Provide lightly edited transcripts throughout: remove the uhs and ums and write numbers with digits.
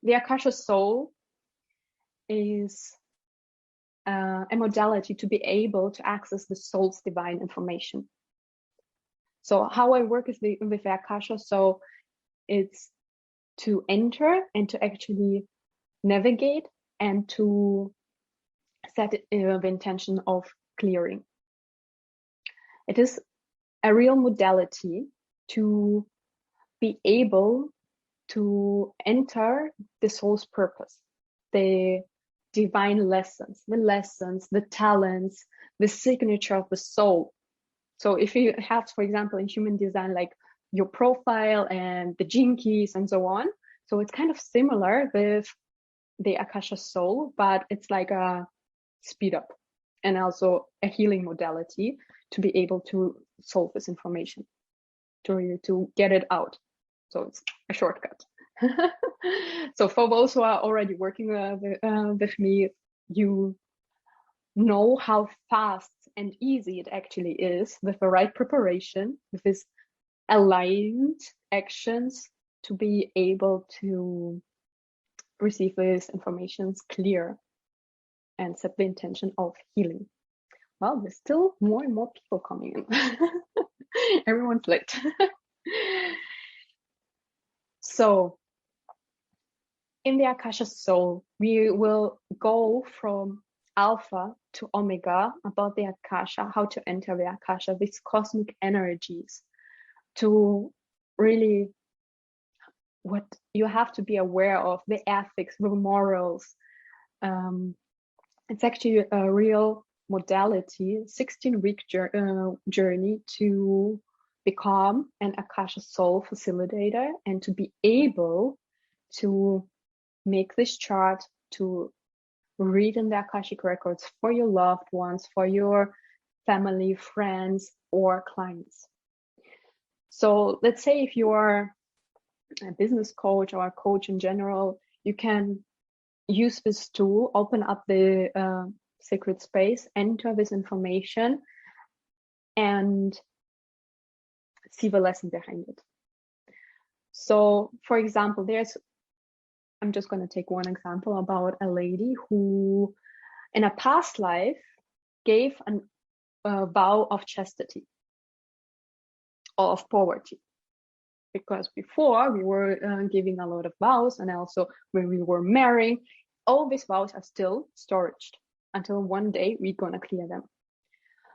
The Akasha Soul is a modality to be able to access the soul's divine information. So how I work with the Akasha Soul, it's to enter and to actually navigate and to set the intention of clearing. It is a real modality to be able to enter the soul's purpose, the divine lessons, the talents, the signature of the soul. So if you have, for example, in human design, like your profile and the gene keys and so on, so it's kind of similar with the Akasha Soul, but it's like a speed up and also a healing modality to be able to solve this information, to get it out. So it's a shortcut. So for those who are already working with me, you know how fast and easy it actually is with the right preparation, with this aligned actions to be able to receive this information clear and set the intention of healing. Well, there's still more and more people coming in. Everyone's late. So in the Akasha Soul, we will go from Alpha to Omega about the Akasha, how to enter the Akasha, these cosmic energies, to really what you have to be aware of, the ethics, the morals. It's actually a real modality, 16-week journey to become an Akasha Soul facilitator and to be able to make this chart, to read in the Akashic Records for your loved ones, for your family, friends, or clients. So let's say if you are a business coach or a coach in general, you can use this tool, open up the sacred space, enter this information, and see the lesson behind it. So, for example, I'm just going to take one example about a lady who, in a past life, gave a vow of chastity or of poverty. Because before we were giving a lot of vows, and also when we were marrying, all these vows are still stored until one day we're gonna clear them.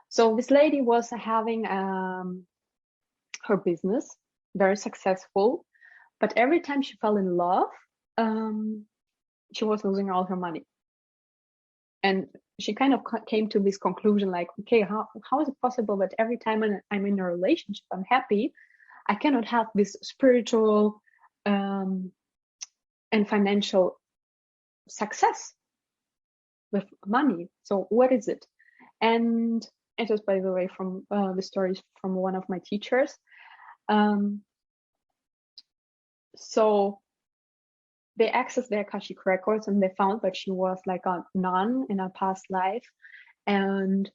So this lady was having her business, very successful, but every time she fell in love, she was losing all her money. And she kind of came to this conclusion, like, okay, how is it possible that every time I'm in a relationship, I'm happy, I cannot have this spiritual and financial success with money? So what is it? And it was, by the way, from the stories from one of my teachers. So they accessed the Akashic Records and they found that she was like a nun in a past life, and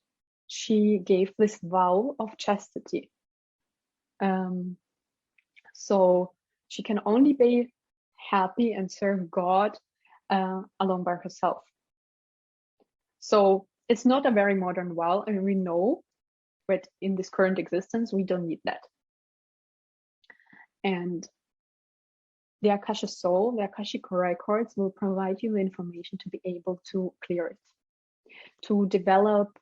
she gave this vow of chastity. So she can only be happy and serve God alone by herself. So it's not a very modern vow, and we know that in this current existence, we don't need that. And the Akasha Soul, the Akashic Records will provide you the information to be able to clear it, to develop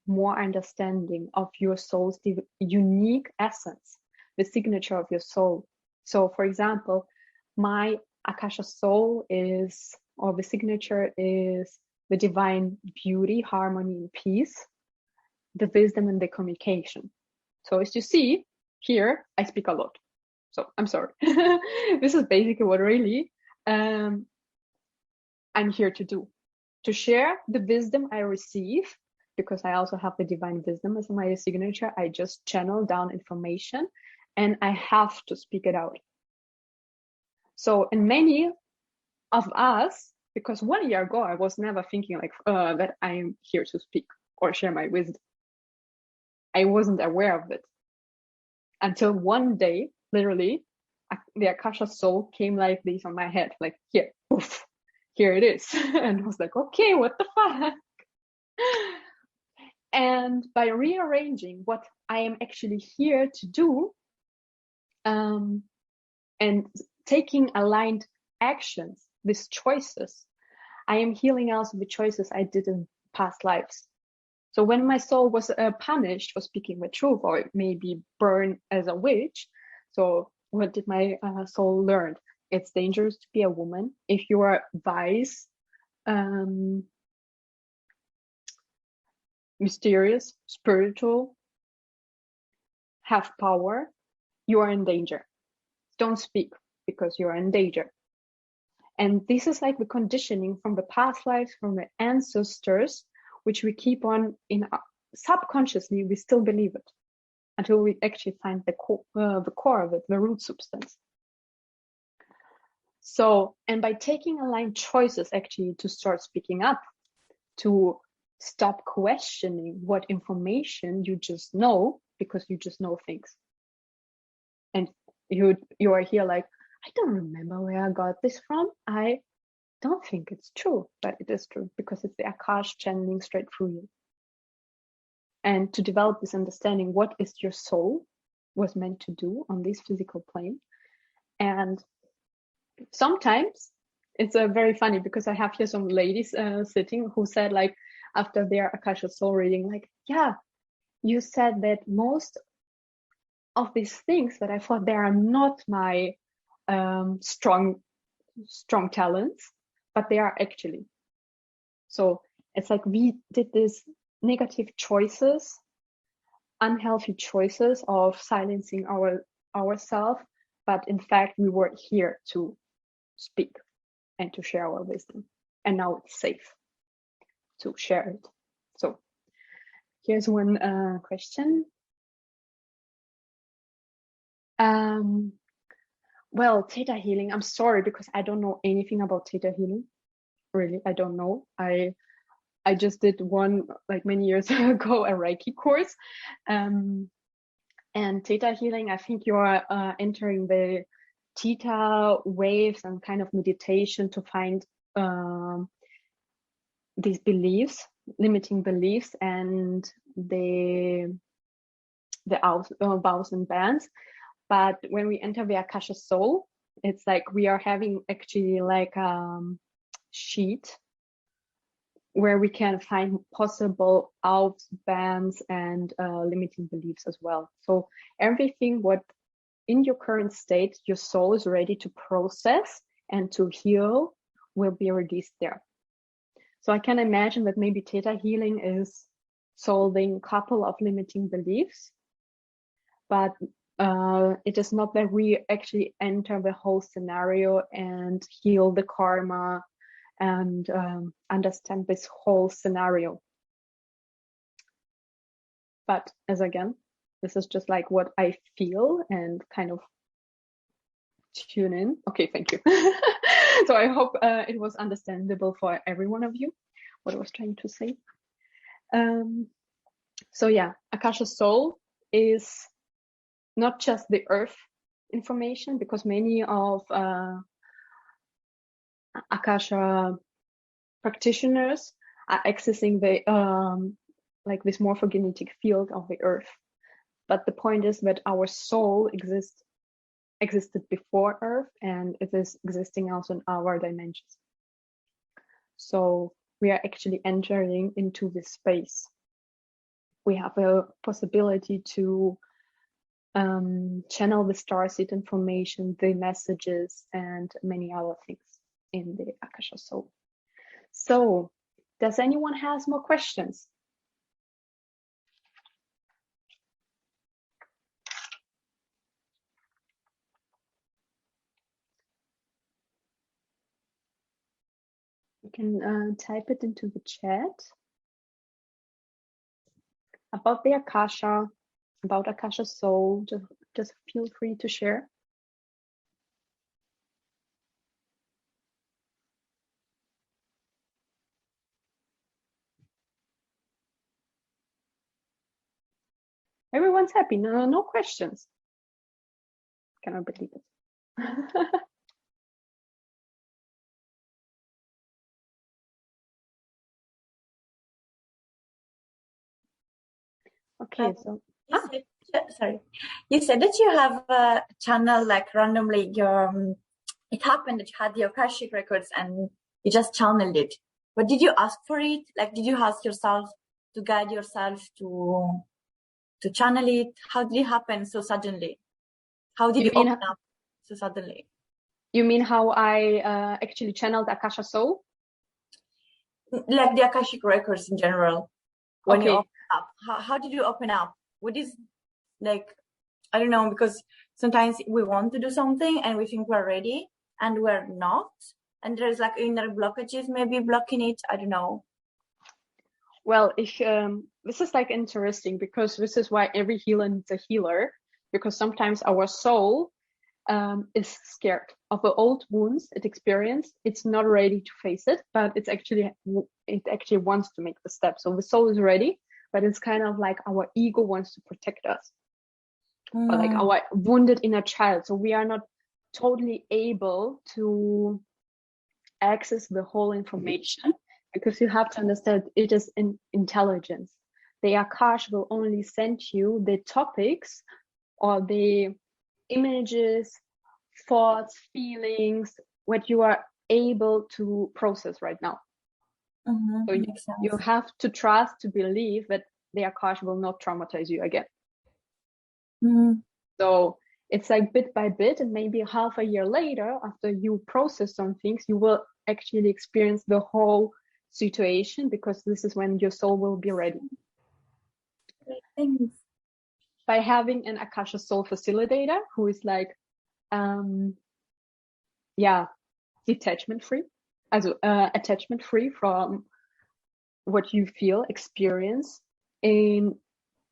more understanding of your soul's unique essence, the signature of your soul. So, for example, my Akasha Soul is, or the signature is, the divine beauty, harmony, and peace, the wisdom, and the communication. So as you see here, I speak a lot. So I'm sorry. This is basically what really I'm here to do, to share the wisdom I receive, because I also have the divine wisdom as my signature. I just channel down information and I have to speak it out. So, and many of us, because 1 year ago, I was never thinking like that I am here to speak or share my wisdom. I wasn't aware of it until one day, literally, the Akasha Soul came like this on my head, like, here, poof, here it is. And I was like, okay, what the fuck? And by rearranging what I am actually here to do, and taking aligned actions, these choices, I am healing also the choices I did in past lives. So when my soul was punished for speaking the truth, or maybe burned as a witch, so what did my soul learn? It's dangerous to be a woman. If you are wise, mysterious, spiritual, have power, you are in danger. Don't speak because you are in danger. And this is like the conditioning from the past lives, from the ancestors, which we keep on in subconsciously, we still believe it until we actually find the core of it, the root substance. So, and by taking aligned choices actually to start speaking up, to stop questioning what information you just know, because you just know things. And you are here like, I don't remember where I got this from. I don't think it's true, but it is true because it's the Akash channeling straight through you. And to develop this understanding, what is your soul was meant to do on this physical plane. And sometimes it's very funny because I have here some ladies sitting who said, like, after their Akasha soul reading, like, yeah, you said that most of these things that I thought they are not my strong talents, but they are actually. So it's like we did these negative choices, unhealthy choices of silencing ourselves, but in fact we were here to speak and to share our wisdom, and now it's safe to share it. So here's one question. Well, theta healing, I'm sorry because I don't know anything about theta healing. Really, I don't know. I just did one, like many years ago, a Reiki course. And theta healing, I think you are entering the theta waves and kind of meditation to find these beliefs, limiting beliefs, and the vows and bands. But when we enter the Akasha soul, it's like we are having actually like sheet where we can find possible outs, bans, and limiting beliefs as well. So everything what in your current state your soul is ready to process and to heal will be released there. So I can imagine that maybe theta healing is solving a couple of limiting beliefs, but it is not that we actually enter the whole scenario and heal the karma and understand this whole scenario. But as again, this is just like what I feel and kind of tune in. Okay, thank you. So I hope it was understandable for every one of you what I was trying to say. So yeah, Akasha Soul is not just the earth information, because many of Akasha practitioners are accessing the like this morphogenetic field of the earth. But the point is that our soul existed before earth, and it is existing also in our dimensions. So we are actually entering into this space. We have a possibility to channel the starseed information, the messages, and many other things in the Akasha Soul. So, does anyone has more questions? You can type it into the chat about the Akasha, about Akasha Soul. Just feel free to share. Everyone's happy. No questions. Cannot believe it. Okay, so You said, sorry, you said that you have a channel like randomly. It happened that you had the Akashic Records and you just channeled it. But did you ask for it? Like, did you ask yourself to guide yourself to channel it? How did it happen so suddenly? How did you you mean open up so suddenly? you mean how I actually channeled Akasha Soul? Like the Akashic Records in general. When you Okay. open up, how did you open up? What is like, I don't know, because sometimes we want to do something and we think we're ready and we're not. And there's like inner blockages maybe blocking it. I don't know. Well, this is like interesting because this is why every healer needs a healer, because sometimes our soul is scared of the old wounds it experienced. It's not ready to face it, but it actually wants to make the step. So the soul is ready, but it's kind of like our ego wants to protect us, or like our wounded inner child. So we are not totally able to access the whole information, because you have to understand it is intelligence. The Akash will only send you the topics or the images, thoughts, feelings, what you are able to process right now. So you have to trust, to believe that the Akash will not traumatize you again. So it's like bit by bit, and maybe half a year later, after you process some things, you will actually experience the whole situation, because this is when your soul will be ready. Thanks. By having an Akasha Soul Facilitator who is like, detachment free, also attachment free from what you feel, experience in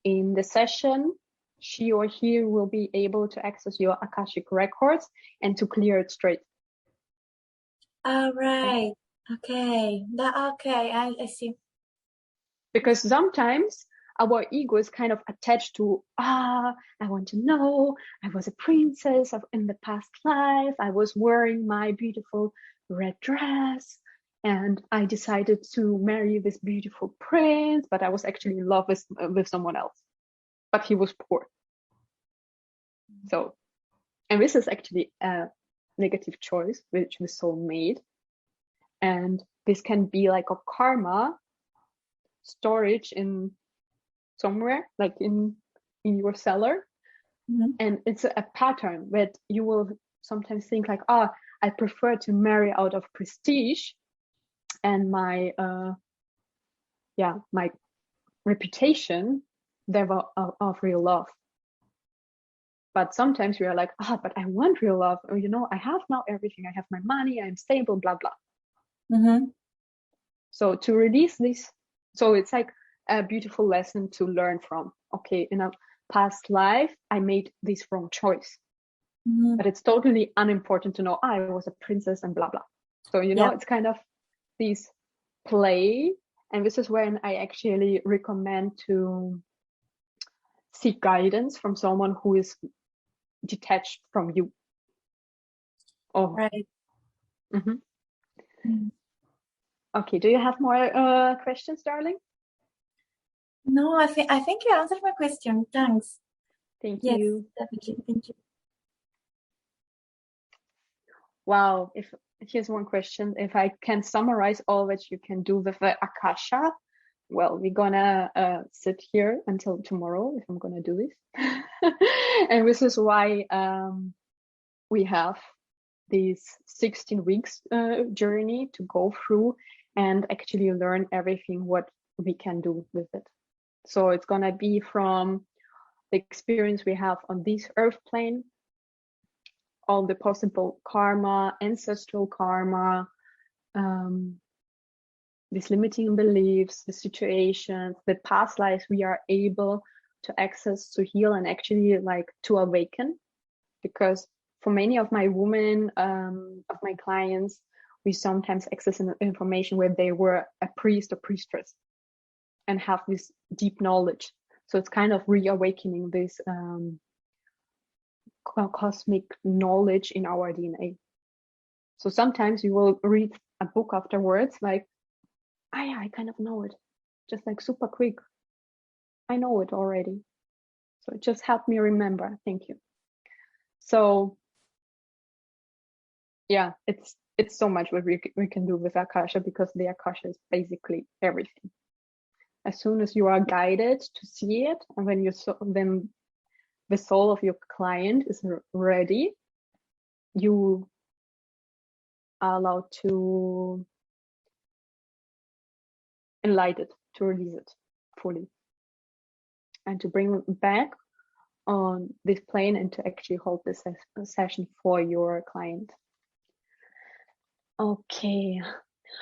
the session, she or he will be able to access your Akashic Records and to clear it straight. All right. Okay. I see. Because sometimes our ego is kind of attached to, I want to know, I was a princess in the past life, I was wearing my beautiful red dress, and I decided to marry this beautiful prince, but I was actually in love with someone else, but he was poor. So, and this is actually a negative choice which the soul made, and this can be like a karma storage in somewhere, like in your cellar. And it's a pattern that you will sometimes think like, I prefer to marry out of prestige and my my reputation than of real love. But sometimes we are like, but I want real love. Or, I have now everything. I have my money. I'm stable, blah, blah. So to release this, so it's like a beautiful lesson to learn from. Okay, in a past life, I made this wrong choice. But it's totally unimportant to know, I was a princess and blah, blah. So, it's kind of this play. And this is when I actually recommend to seek guidance from someone who is detached from you. Right. Okay, do you have more questions, darling? No, I think you answered my question. Thanks. Thank you. Definitely. Thank you. Wow, here's one question. If I can summarize all that you can do with the Akasha, well, we're gonna sit here until tomorrow if I'm gonna do this. And this is why we have these 16 weeks journey to go through and actually learn everything what we can do with it. So it's gonna be from the experience we have on this earth plane, all the possible karma, ancestral karma, these limiting beliefs, the situations, the past lives we are able to access, to heal, and actually like to awaken. Because for many of my women, of my clients, we sometimes access information where they were a priest or priestess and have this deep knowledge. So it's kind of reawakening this cosmic knowledge in our DNA. So sometimes you will read a book afterwards, like, I kind of know it, just like super quick. I know it already. So it just helped me remember. Thank you. So yeah, it's so much what we can do with Akasha, because the Akasha is basically everything. As soon as you are guided to see it, and when then the soul of your client is ready, you are allowed to enlighten it, to release it fully, and to bring it back on this plane, and to actually hold this session for your client. Okay,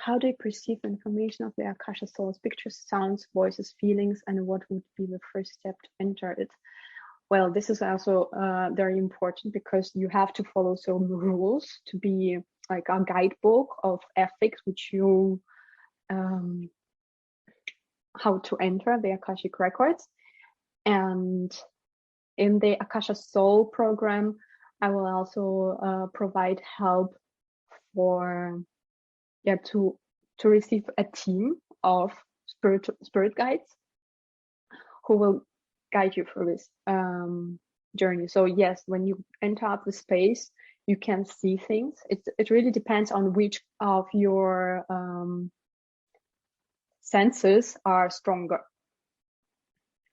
how do you perceive information of the Akasha souls, pictures, sounds, voices, feelings, and what would be the first step to enter it? Well, this is also very important, because you have to follow some rules to be like a guidebook of ethics, which you how to enter the Akashic Records. And in the Akasha Soul program, I will also provide help for to receive a team of spirit guides who will guide you through this journey. So yes, when you enter the space, you can see things. It really depends on which of your senses are stronger.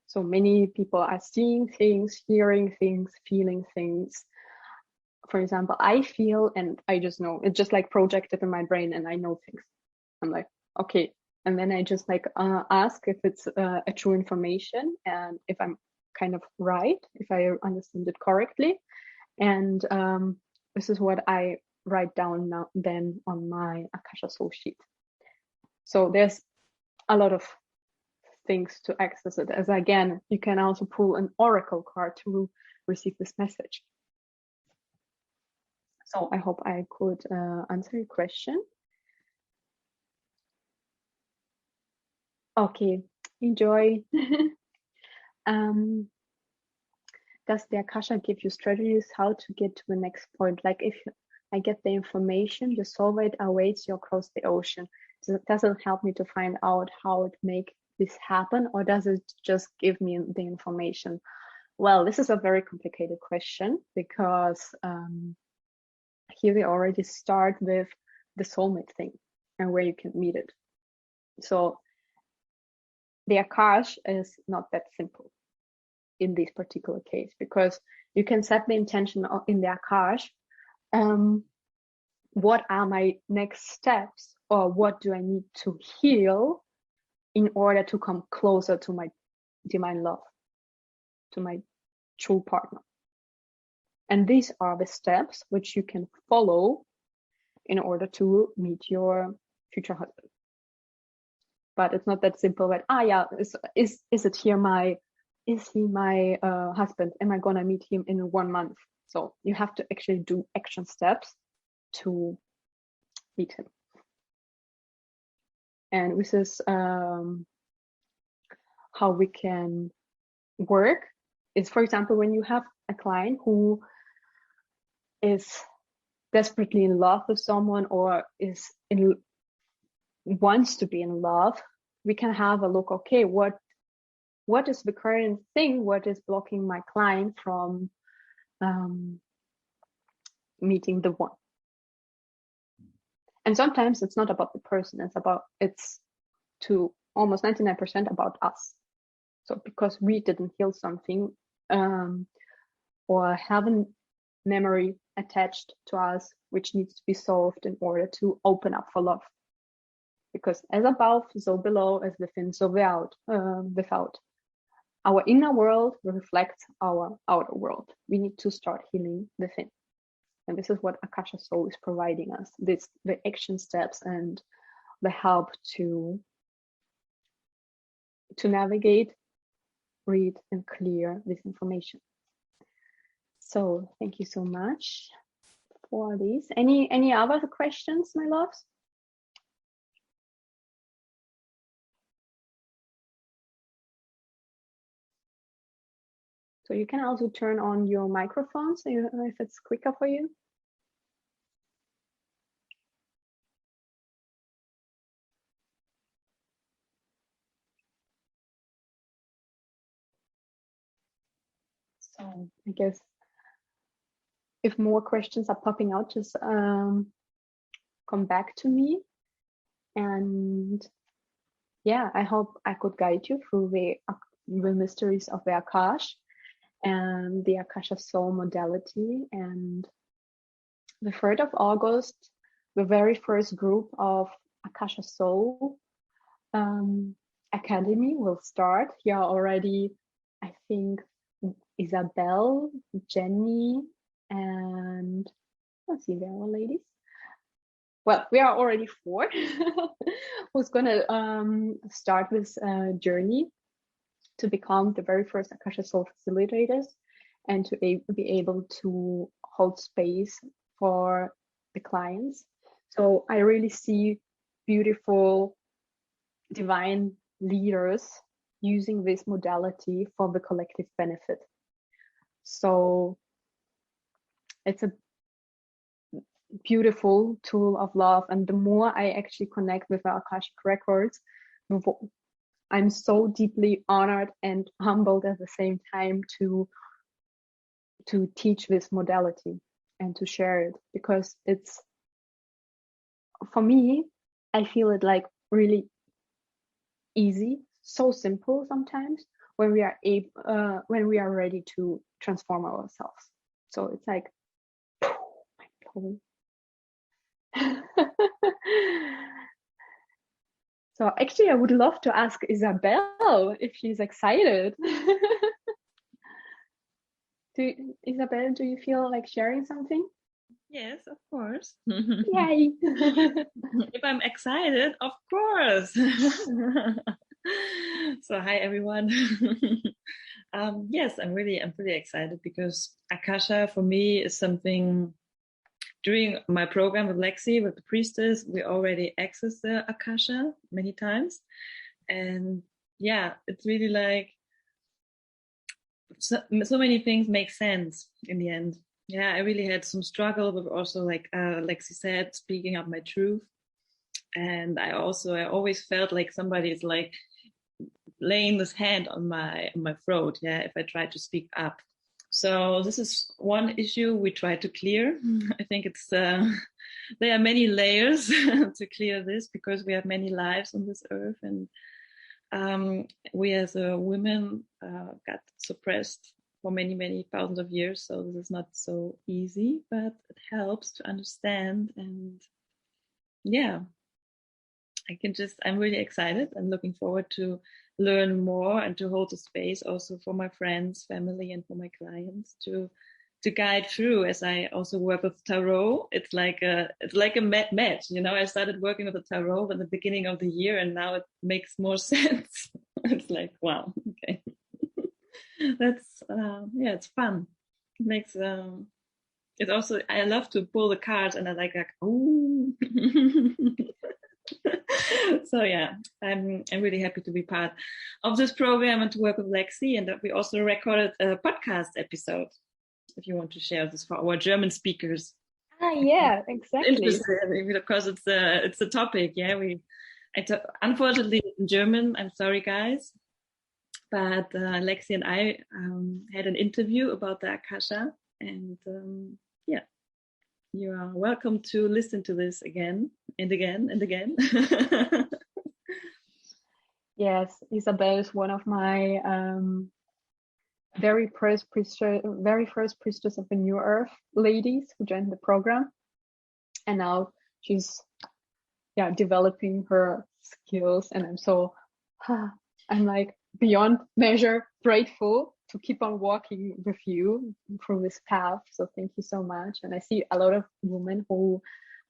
So many people are seeing things, hearing things, feeling things. For example, I feel and I just know. It's just like projected in my brain, and I know things. I'm like, okay. And then I just like ask if it's a true information, and if I'm kind of right, if I understand it correctly. And this is what I write down now then on my Akasha Soul sheet. So there's a lot of things to access it. As again, you can also pull an oracle card to receive this message. So I hope I could answer your question. Okay, enjoy. Does the Akasha give you strategies how to get to the next point? Like if I get the information, your soulmate awaits you across the ocean. Does it help me to find out how to make this happen, or does it just give me the information? Well, this is a very complicated question, because here we already start with the soulmate thing and where you can meet it. So the Akash is not that simple in this particular case, because you can set the intention in the Akash. What are my next steps, or what do I need to heal in order to come closer to my divine love, to my true partner? And these are the steps which you can follow in order to meet your future husband. But it's not that simple that, is he my husband? Am I gonna meet him in 1 month? So you have to actually do action steps to meet him. And this is how we can work. Is, for example, when you have a client who is desperately in love with someone, or wants to be in love, we can have a look, okay, what is the current thing, what is blocking my client from meeting the one? And sometimes it's not about the person, it's to almost 99% about us. So because we didn't heal something, or have a memory attached to us which needs to be solved in order to open up for love. Because as above, so below, as within, so without. Our inner world reflects our outer world. We need to start healing within. And this is what Akasha Soul is providing us. The action steps and the help to navigate, read, and clear this information. So thank you so much for these. Any other questions, my loves? So you can also turn on your microphone, so if it's quicker for you. So I guess if more questions are popping out, just come back to me. And yeah, I hope I could guide you through the mysteries of the Akash and the Akasha Soul modality. And the 3rd of August, the very first group of Akasha Soul Academy will start. Here already, I think, Isabel, Jenny, and let's see, there are ladies. Well, we are already 4 who's gonna start this journey to become the very first Akasha Soul facilitators and to be able to hold space for the clients. So I really see beautiful divine leaders using this modality for the collective benefit. So it's a beautiful tool of love, and the more I actually connect with the Akashic Records, I'm so deeply honored and humbled at the same time to teach this modality and to share it, because it's, for me, I feel it like really easy, so simple sometimes when we are ready to transform ourselves. So it's like so actually I would love to ask Isabel if she's excited. Isabel, do you feel like sharing something? Yes, of course. Yay. If I'm excited, of course. So hi everyone. Yes, I'm pretty excited, because Akasha for me is something. During my program with Lexi, with the priestess, we already accessed the Akasha many times. And yeah, it's really like so many things make sense in the end. Yeah, I really had some struggle, but also like Lexi said, speaking up my truth. And I always felt like somebody is like laying this hand on my throat, yeah, if I try to speak up. So this is one issue we try to clear. I think it's there are many layers to clear this, because we have many lives on this earth, and we as women got suppressed for many thousands of years. So this is not so easy, but it helps to understand. And yeah, I'm really excited. I'm looking forward to learn more and to hold the space also for my friends, family, and for my clients to guide through. As I also work with tarot, it's like a match. You know, I started working with the tarot at the beginning of the year, and now it makes more sense. It's like, wow, okay, that's it's fun. It makes it also, I love to pull the cards, and I like oh. So yeah, I'm really happy to be part of this program and to work with Lexi, and that we also recorded a podcast episode. If you want to share this for our German speakers. Yeah, exactly. Because it's a topic. Yeah, unfortunately in German. I'm sorry, guys, but Lexi and I had an interview about the Akasha, and yeah. You are welcome to listen to this again and again and again. Yes, Isabel is one of my very first priestess of the New Earth ladies who joined the program, and now she's developing her skills, and I'm like beyond measure grateful to keep on walking with you through this path. So thank you so much. And I see a lot of women who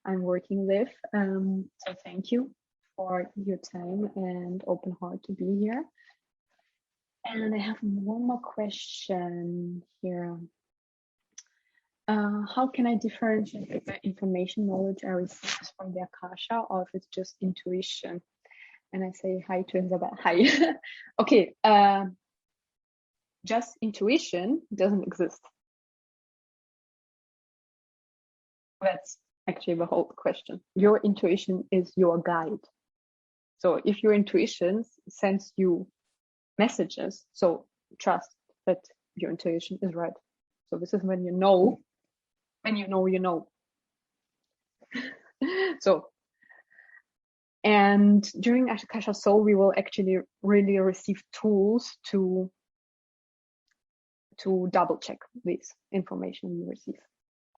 I'm working with. So thank you for your time and open heart to be here. And I have one more question here. How can I differentiate if the information knowledge I receive is from the Akasha or if it's just intuition? And I say hi to Isabel. Hi. Okay. Just intuition doesn't exist. That's actually the whole question. Your intuition is your guide. So if your intuition sends you messages, so trust that your intuition is right. So this is when you know, you know. So, and during Akasha Soul, we will actually really receive tools to double check this information we receive.